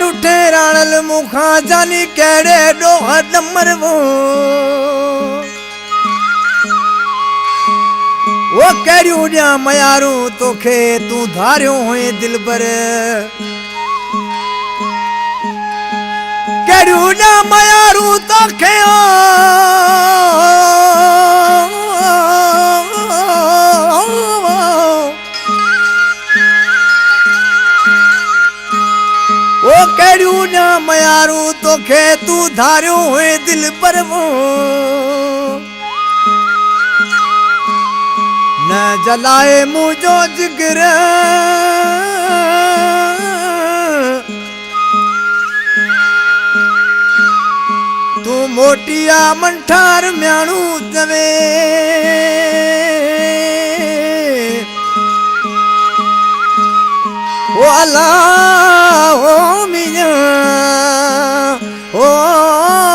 उठे राणल मुखा जानी केड़े डोहा नंबर वो करियो जा मयारू तोखे तू धारियो होए दिल पर करियो जा मयारू तोखे वो करियो जा मयारू तोखे तू धारियो होए दिल पर वो न जलाए मुझो जिगर तू मोटिया मंठार म्याणू तवे ओ अल्लाह ओ मिया ओ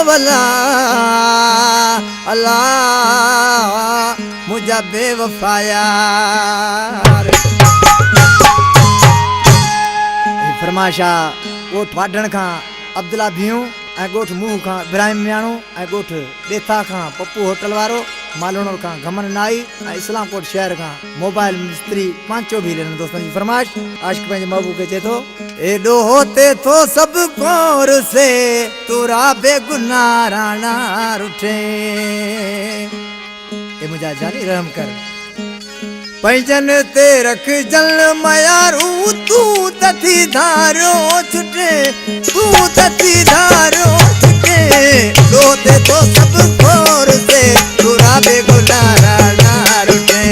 वला अल्लाह मुझा बेवफाया फरमाशा गोठ वाढण खां अब्दुल्ला भियूं ऐं गोठ मुंह खां इब्राहिम म्याणो ऐं गोठ ॾेथा खां पप्पू होटल वारो मालूणो खां घमन नाई ऐं इस्लामकोट शहर खां मोबाइल मिस्त्री पांचो भी लेन दोस्तन जी फरमाइश आशिक पंहिंजे महबूब खे चए थो एॾो होते थो सभु कोर से तुरा बेगुनाह राणा रुठे ए मुझा जानी रहम कर पैजन ते रख जल मयारू तू तथी धारो छुटे तू तथी धारो छुटे रोते तो सब खोर से तुरा बेगुनाह राणा रुठे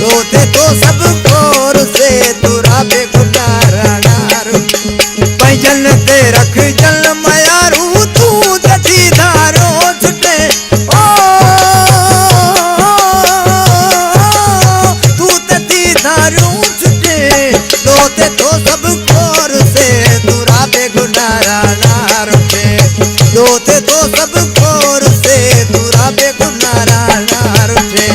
रोते तो सब खोर से तुरा बेगुनाह राणा रुठे पैजन ते रख जल मयारू तू तथी धारो छुटे रोते तो सब खोर से तुरा बेगुनाह राणा रुठे रोते तो सब खोर से तुरा बेगुनाह राणा रुठे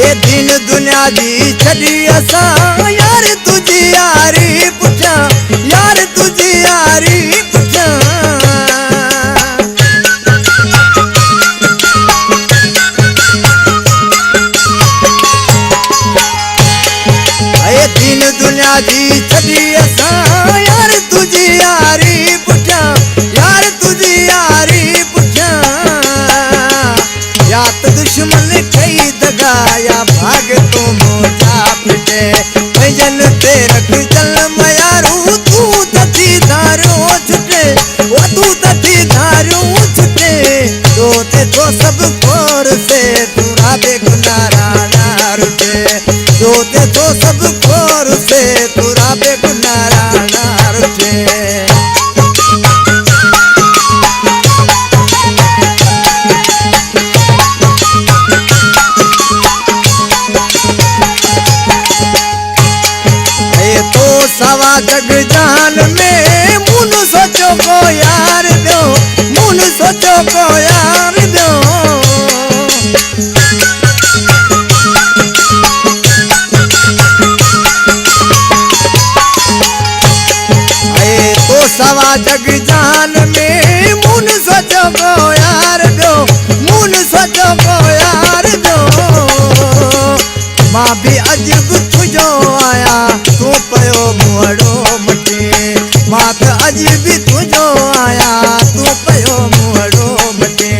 ये दिन दुनिया दी छड़ी असा यार तुझी यारी पुछा यार तुझी यारी पुछा ये दिन दुनिया दी छड़ी असा यार तुझी यारी पुछा यार तुझी यारी पुछा या तो दुश्मन कई दगाया भाग तो मोजा पिटे भजन ते रख जल मयारू तू तथी धारो छुटे वो तू तथी धारो छुटे रोते तो सब खोर से तुरा बेगुनाह राणा रुठे रोते तो सब खोर से तुरा बेगुनाह राणा रुठे सवा जग जान में मुन सोचो को यार दो मुन सोचो को यार दो आए तो सवा जग जान में मुन सोचो को यार दो मुन सोचो को यार दो मां भी अजब तुझो आया तू पयो मुहड़ो मटे मात अजब तुझो आया तू पयो मुहड़ो मटे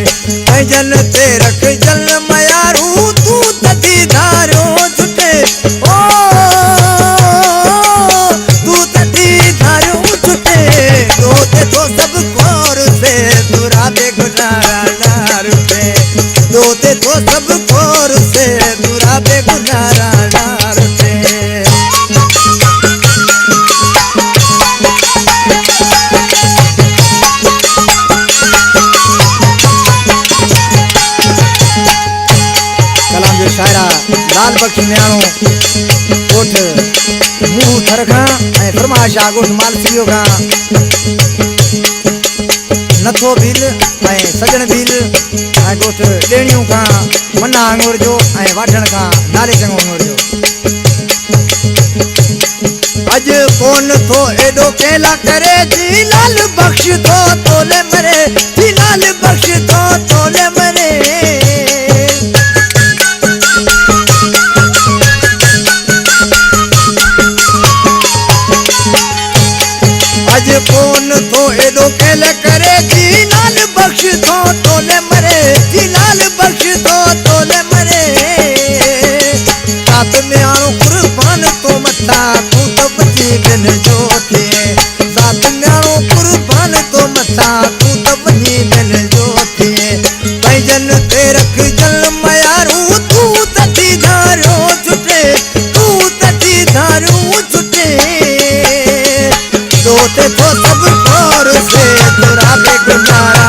भजन ते रख जल मयारू तू तथी धारो छुटे ओ तू तथी धारो छुटे रोते तो सब खोर से तुरा बेगुनाह राणा रुठे रोते तो सब खोर से तुरा बेगुनाह राणा रुठे लाल बख्श म्याणो गोठ मुंह थर खां ऐं फरमाशा गोठ मालसियो खां नथो भील ऐं सजण भील ऐं ॻोठ ॾेणियूं खां मना अंगूर जो ऐं वाढण खां नाले चङो अंगूर जो अॼु कोन थो एॾो केला करे जी लाल बख़्श थो तोले मरे जी लाल बख़्श थो तोले मरे अॼु कोन थो एॾो केला करे जी लाल बख़्श थो तोले मरे जी लाल बख़्श थो तोले मरे रात में आणो कुर्बान तो मथा तूं त बची बिन जो थिए सात में आणो कुर्बान तो मथा तूं त बची बिन जो थिए पंहिंजन ते रख जल मयारू तूं त थी धारो छुटे तूं त थी धारू छुटे तो ते तो सब और से तुरा बेगुनारा